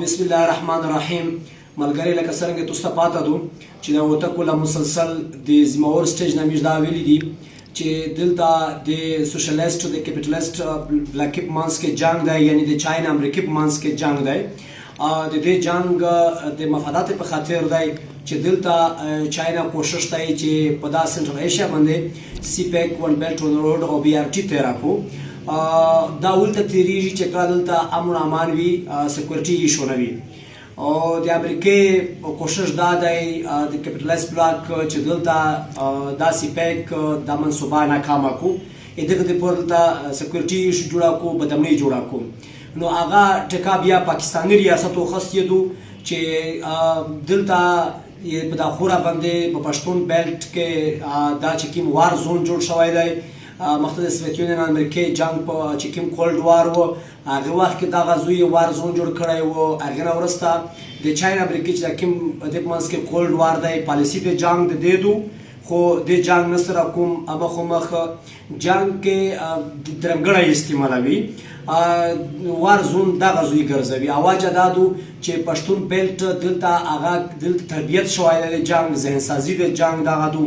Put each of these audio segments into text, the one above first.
بسم الله الرحمن الرحیم. ملګری لکه څرنګه تاسو ته پاته دو چې دا وته کوله مسلسل د زمور سټیج نه میږ دا ویلي دي چې دلته د سوشلیست او د کیپټالیست بلکیپ مانس کې جنگ دی، یعنی د چاینا امریکا په مانس کې جنگ دی. د دې جنگ د مفادات په خاطر دی چې دلته چاینا کوشش کوي چې په دا سنټرل ایشیا باندې سی پیک ون بیلټ ون روډ او بي ار ټي تیراکو دا ولته تیریږي چې کله دلته امن امان وي، سکیورټي ایشو نه وي. او د امریکا کوشش دا دی د کیپټالیست بلاک چې دلته دا سی پیک دا منصوبه ناکامه کو، دغه د پور دلته سکیورټي ایشو جوړه کو، بدامنۍ جوړه کو. نو هغه ټکا بیا پاکستاني ریاست وخستېدو چې دلته په دا خوره باندې په پښتون بیلټ کې دا چې کوم وار زون جوړ شوی دی، مخکې د سوویت یونین امریکا جنگ په چې کوم کولډ وار و هغه وخت کې دا غزوی وار زون جوړ کړی و. هغه نه وروسته د چاینا امریکا چې دا کوم د منځ کې کولډ وار دی پالیسي د جنگ د دیدو، خو د جنگ نه سره کوم مخ جنگ کې درمګړی استعمالوي وار زون دا غزوی ګرځوي. اواجه دادو چې پښتون بیلټ دلته هغه دلته تربیت شوی د جنگ، ذهن سازي د جنگ دغه دو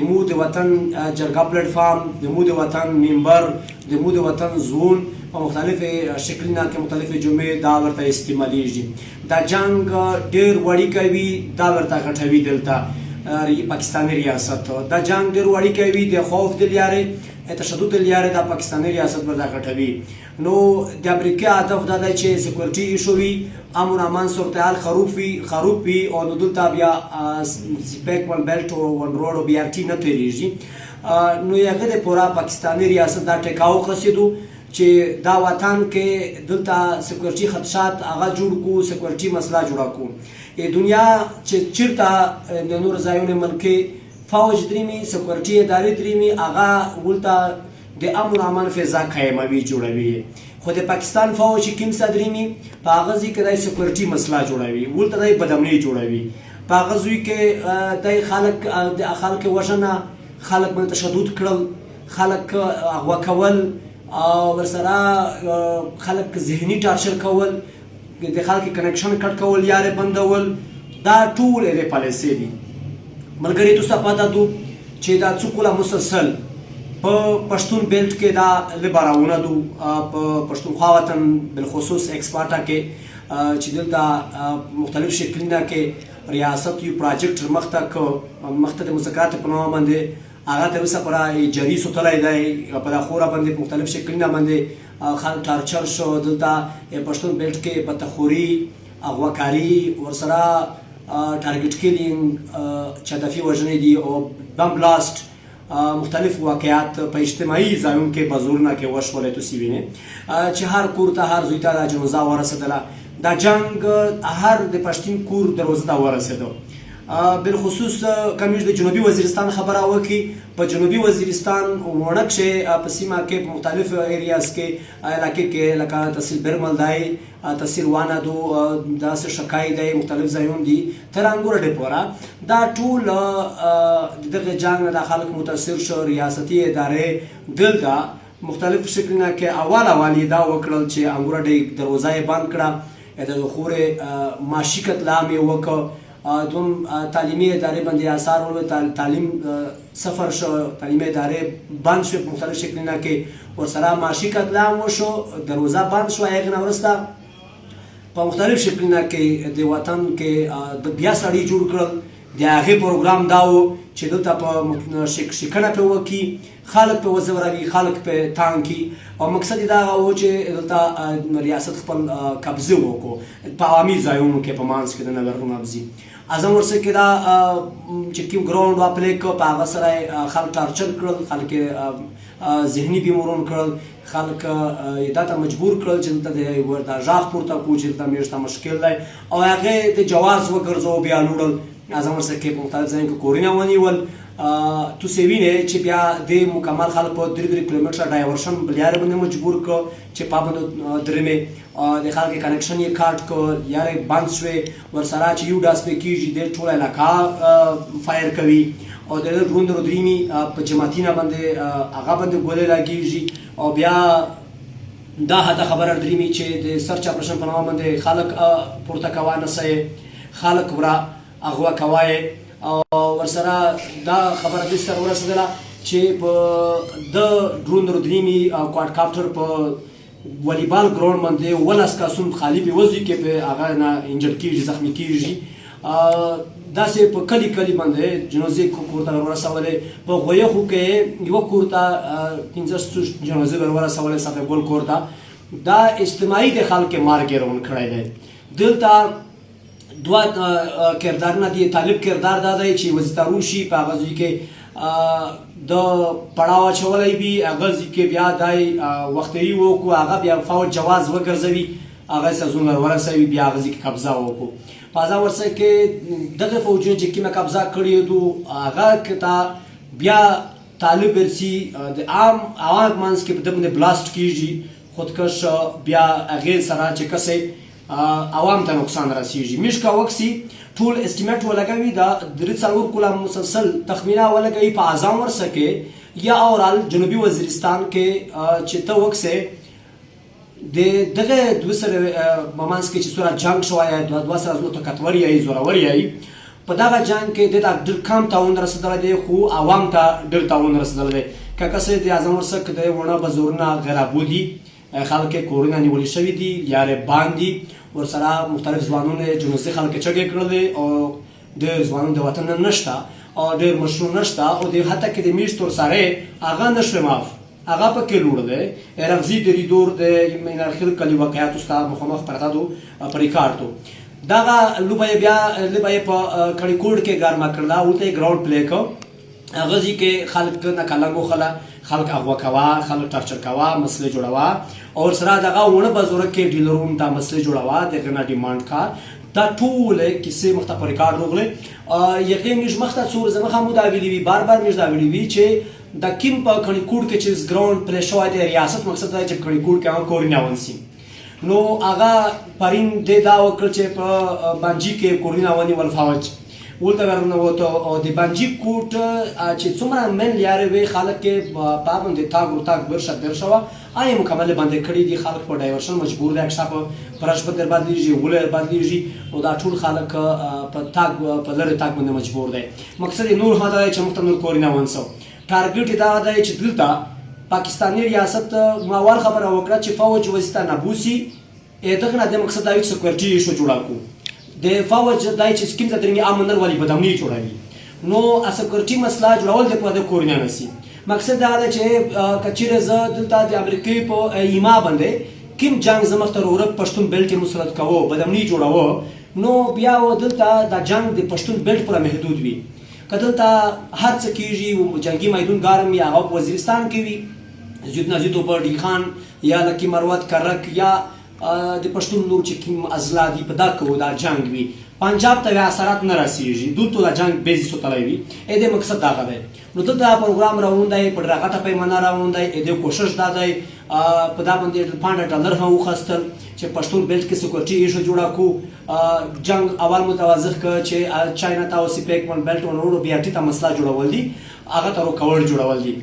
مو د وطن جرګه پلیټ فارم، د مو د وطن ممبر، د مو د وطن زون په مختلفې شکلونه کې مختلفې جملې دا ورته استعمالیږي. دا جنگ ډېر وړي کوي، دا ورته غټوي دلته پاکستاني ریاست. دا جنگ ډېر وړي کوي د خوف د لیارې تشدد د لیارې دا پاکستاني ریاست ورته غټوي. نو د امریکا هدف دا دی چې سکیورټي ایشو وي، امن امان صورتحال خروب وي او نو دلته بیا سپیک ون بیلټ ون روډ او بي ار ټي نه تېرېږي. نو هغه د پوره پاکستاني ریاست دا ټکاو خرڅېدو چې دا وطن کې دلته سکیورټي خدشات هغه جوړ کو، سکیورټي مسله جوړه کو. دنیا چې چیرته د نور ځایونو ملکي فوج دریمي، سکیورټي ادارې دریمي، هغه ولته د امن امان فضا قایموي جوړوي. خو د پاکستان فوج چې کوم څه دریمي په هغه ځای کې د سکیورټي مسله جوړوي، ولته د بدامنۍ جوړوي. په هغه ځای کې د خلک وژنه، خلک باندې تشدد کړل، خلک اغوا کول او ورسره خلک ذهني ټارچر کول، د خلک کنکشن کټ کول، یارې بندول، دا ټول د پالیسي دي. ملګري تاسو ته پاته دو چې دا څو کوله مسلسل په پښتون بیلټ کې دا لباراونه دو، په پښتونخوا وطن بالخصوص ایکسپارټا کې چې دلته مختلف شکلونه کې ریاست یو پروجیکټ مخته د مذاکرات په نامه باندې هغه تر اوسه پورې جاري ساتلی دی. په دا خوره باندې مختلف شکلونه باندې خلک ټارچر شو. دلته پښتون بیلټ کې بدتخوري، اغواکاري، ورسره ټارګټ کیلینګ، چدفي وژنې دي او بم بلاست، مختلف واقعات په اجتماعي ځایونو کې په زورونه کې وشولې. تاسو وینئ چې هر کور ته هر زوی ته دا جنازه ورسېدله. دا جنگ هر د پښتون کور دروازه ته ورسېدو. بالخصوص کمیش د جنوبي وزیرستان خبره وکړي. په جنوبي وزیرستان وړه کښې په سیمه کې په مختلف ایریاز کې علاقې کې لکه تحصیل برمل دی، تحصیل وانه دو، داسې شکای دی، مختلف ځایونه دي تر انګوره ډیپوره. دا ټول دغه جنګ نه دا خلک متاثر شو. ریاستي ادارې دلته مختلف شکلونه کې اول یې دا وکړل چې انګوره ډې دروازه یې بند کړه، دغه خورې معاشي قتلعام یې وکړ. دوم تعلیمي ادارې باندې اثار ولوي، تعلیم صفر شو، تعلیمي ادارې بند شوې په مختلف شکلونه کې، ورسره معاشي قتلعام وشو، دروازه بند شوه. هغې نه وروسته په مختلف شکلونه کې د وطن کې بیا سړي جوړ کړل. د هغې پروګرام دا و چې دلته په شکنه پرې وکړي، خلک پرې وځوروي، خلک پرې تانګ کړي، او مقصد یې دا و چې دلته ریاست خپل قبضه وکړو په عوامي ځایونو کې په منځ کې د نظرونو ابزي. اعظم ورسره کې دا چې کوم ګراوند واپلی کړ، په هغه سره خلک ټارچر کړل، خلک ذهني بیمارون کړل، خلک دا ته مجبور کړل چې دلته د ورته غږ پورته کړو چې دلته میشته مشکل دی، او هغې د جواز وګرځو بیا لوړل. اعظم ورسره کې په مختلف ځایونو کې کورونه ونیول. تاسو وینئ چې بیا د مکمل خلک په 3 کیلومتره ډایورشن بلیارې باندې مجبور کړ چې پابند درېمې د خلک کنکشن یې کاټ کړ، یارې بند شوې. ورسره چې یو ډاس پې کېږي د ټوله علاقه فایر کوي، او د ډرون درېمې په جماعتینه باندې هغه باندې ګولې لګېږي، او بیا دا حتی خبره درېمي چې د سرچ اپریشن په نامه باندې خلک پورته کوه نسه خلک ورا اغوا کوه او ورسره دا خبره دې سره ورسېدله چې په د ډرون درېمي کوادکاپټر په والیبال ګراوند باندې 12 کسان خالي بېوزي کې په هغه نه انجر کېږي زخمي کېږي داسې په کلي باندې جنازې کور ته ورسولې په غویخو کې یوه کور ته 15 جنازې ورسولې صفه ګل کور ته دا اجتماعي د خلک مارګې روان کړی دی دلته دوه کردارونه دي طالب کردار دا دی چې وزیتارو شي په هغه ځای کې د پړاو اچولی وي هغه ځای کې بیا دای وختري وکړو هغه بیا فوج جواز وګرځوي هغه سزونه ورسوي بیا هغه ځای کې قبضه وکړو په هغه ورسره کې دغه فوجونه چې کومه قبضه کړې دو هغه کته بیا طالب ورسي د عام منځ کې په دمنه بلاست کیږي خودکش بیا هغه سره چې کسې عوام ته نقصان رسیږي مشکا وکسي ټول استیمیټ ولګوي دا درې څلور کله مسلسل تخمینه ولګوي په اعظم ورسره کې یا اورال جنوبي وزیرستان کې چې ته وکسه د دغه دوه سره ممانس کې چې سره جنگ شوی دوه سره زو ته کټوري ای زوروري ای په دغه جنگ کې د ډېر کم تاون رسیدل دی خو عوام ته ډېر تاون رسیدل دی که کسې د اعظم ورسره کې د ونه بزورنا غیر ابودي خلک کورونه نیولې شوي دي یاره باندې ورسره مختلف ځوانونه جنوسي خلک چګې کړلې او ډېر ځوانان د وطن نشته او ډېر مشهور نشته او د حتی کې د میشتور سره هغه نشوي معاف هغه پکې لوړ دی رغزي د ریدور د منارخیل کلی واقعیت استا مخامخ پرتادو پریکارتو دغه لوبه بیا لوبه په کړي کوډ کې ګرما کړلا ولته ګراوند پلی کو هغه ځکه کې خلک نه کلنګو خلک اغوا کوا خلک ټارچر کوا مسله جوړوا او سره دغه ونه بزرګ کې ډیلرون ته مسله جوړوا دغه نه ډیماند کا دا ټول کیسه مخته پر ریکارډ روغله یقین نش مخته څور زمخه مو دا ویلی وی بار مش دا ویلی وی چې د کیم په کړي کوډ کې چې ګراوند پلی شوی دی ریاست مقصد دا چې کړي کوډ کې کورینه ونسی نو هغه پرین د دا وکړ چې په بانجی کې کورینه ونی ولفاوج ولته ورنه وته او د بانجی کوټ چې څومره من لیاره وی خلک کې پابند تاګ برشت درشوا آی مکمل باندې کړی دي خلک په ډایورشن مجبور دي اکشاپ پرش په در بدلیږي ولر بدلیږي او دا ټول خلک په تاګ په لری تاګ باندې مجبور دي مقصد نور هدا چې مختنور کورینه ونسو ټارګټ دا دی چې دلته پاکستاني ریاست ماوال خبره وکړه چې فوج وستا نبوسی دغه نه د مقصد دا یو سکیورټي ایشو جوړا کو د فوج دای چې کوم ځای درنګي امنر والی بدامنی جوړوي نو سکیورټي مسله جوړول د په کورینه نسی مقصد دا دی چې کچیره ز دلته د امریکای په ایما باندې کوم جنگ زمخته اورپ پښتون بیلټ مسلط کوو بدامنی جوړاوه نو بیا دلته د جنگ د پښتون بیلټ پر محدود وي کدلته هر څه کیږي جنگي میدان ګارم یا په وزیرستان کې وي زید نزید په ډی خان یا لکی مروت کرک یا د پښتون نور چې کوم ازلا دي په دا کو دا جنگ وي پنجاب ته اثرات نه رسیږي دلته دا جنگ بیزی سوتلای وي اې د مقصد دا غوي نو دلته پروګرام راوندای په راغټه پیمانه راوندای اې د کوشش دا دی په دا باندې $5 هم وخستل چې پښتون بیلټ کې سکیورټي ایشو جوړا کو جنگ اول متوازح ک چې چاینا تا او سپیک ون بیلټ ونورو بیا ټی ته مسله جوړول دي هغه تر کور جوړول دي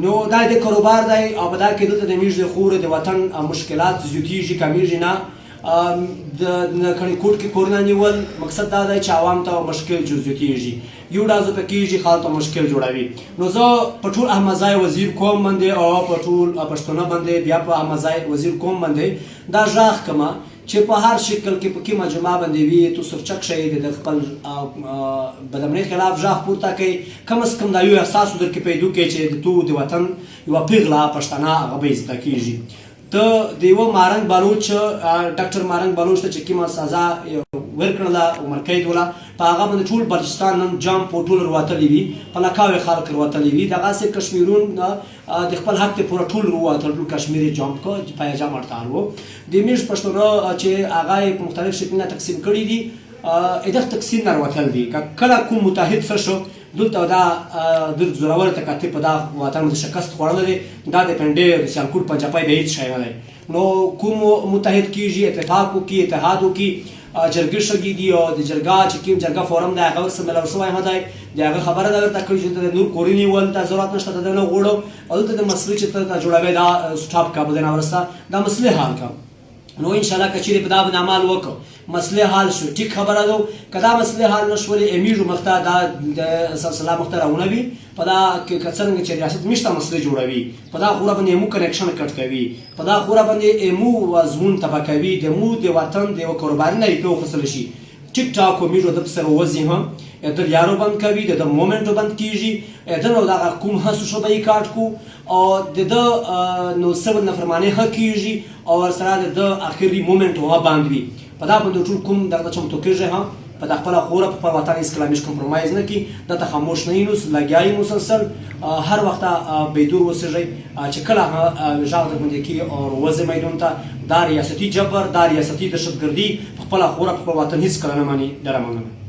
نو دا د کاروبار دی او په دا کې دلته د میژ د خور د وطن مشکلات زیاتیږي کمیږي نه د کړي کوټ کې کورونه نیول مقصد دا دی چې عوام ته مشکل جزئیاتي یو ډازو پکېږي خالته مشکل جوړوي نو زه په ټول احمدزای وزیر کوم باندې او په ټول پښتون باندې بیا په احمدزای وزیر کوم باندې دا ژغ کما چې په هر شکل کې په کومه جماعه باندې وي تو سرچک شي د خپل بدمنۍ خلاف ژغ پورته کوي کم از کم دا یو احساس در کې پیدا کوي چې تو د وطن یو پیغلا پښتانه هغه به عزت کیږي ته د یو مارنګ بلوچ ډاکټر مارنګ بلوچ ته چې کومه سزا ورکړله عمر قید ولا په هغه باندې ټول بلوچستان نن جام په ټول وروتلی وي په لکاوي خلک وروتلی وي دغه سه کشمیرون د خپل حق ته پوره ټول وروتل ټول کشمیري جام کو په جام ارتال وو د میش پښتون چې هغه په مختلف شکلونه تقسیم کړي دي اته تقسیم نه وروتل دي کله کوم متحد شو دلته دا د زوراور ته کته په دا وطن د شکست خوړل دي دا د پنده سیالکوټ پنجابای به هیڅ شای نه نو کوم متحد کیږي اتفاق کی اتحاد کی جرګې شګې دي او د جرګه چې کوم جرګه فورم دی هغه ورسره ملاو شوی هم دی د هغه خبره ده ورته کړې چې د نور کورې نیول ته ضرورت نشته د نه غوړو او دلته د مسلې چې ته جوړوي دا سټاپ کا به نه ورسته دا مسلې حل کا نو ان شاء الله کچېرې په دا باندې عمل وکړو مسلې حل شو ټیک خبره ده که دا مسلې حل نشولې امیږو مخته دا د سلسله مخته راونه وي په دا کې څرنګه چې ریاست میشته مسلې جوړوي په دا خوره باندې مو کنیکشن کټ کوي په دا خوره باندې مو وزمون تبا کوي د مو د وطن د قرباني نه یې په خصل شي ټیک ټاک میږو د سره وځي هم د یارو بند کوي د مومنټو بند کیږي د نو دا کوم هڅو شو به یې کاټ کو او د نو سبب نفرمانی حق کیږي او سره د اخري مومنټ هوا باندې وي په دا باندې ټول کوم دغه چمتو کېږي هم په د خپل خوره په وطن اسلامي کمپرمایز نه کی د خاموش نه یینوس لګیای مسلسل هر وخت به دور وسږي چې کله ژغ د باندې کی او وزه میدان ته دا ریاستي جبر دا ریاستي دهشتګردي په خپل خوره په وطن هیڅ کله نه مانی درمنه